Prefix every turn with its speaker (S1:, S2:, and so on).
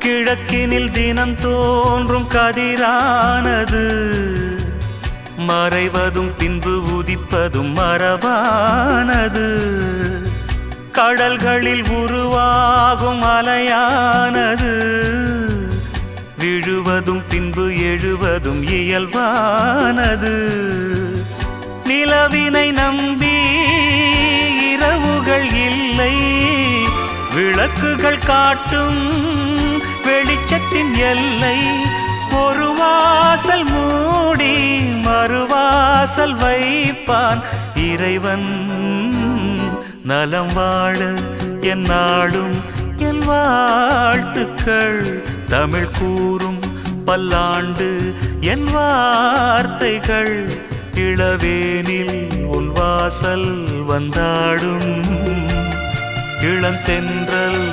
S1: கிழக்கினில் தினம் தோன்றும் கதிரானது மறைவதும் பின்பு உதிப்பதும் மரபானது. கடல்களில் உருவாகும் அலையானது விழுவதும் பின்பு எழுவதும் இயல்பானது. நிலவினை நம்பி இரவுகள் இல்லை, விளக்குகள் காட்டும் வெளிச்சத்தின் எல்லை. ஒரு வாசல் மூடி மறுவாசல் வைப்பான் இறைவன். நலம் வாழ என் நாளும் என் வாழ்த்துக்கள். தமிழ் கூறும் பல்லாண்டு என் வார்த்தைகள். இளவேனில் உன் வாசல் வந்தாடும் இளந்தென்றல்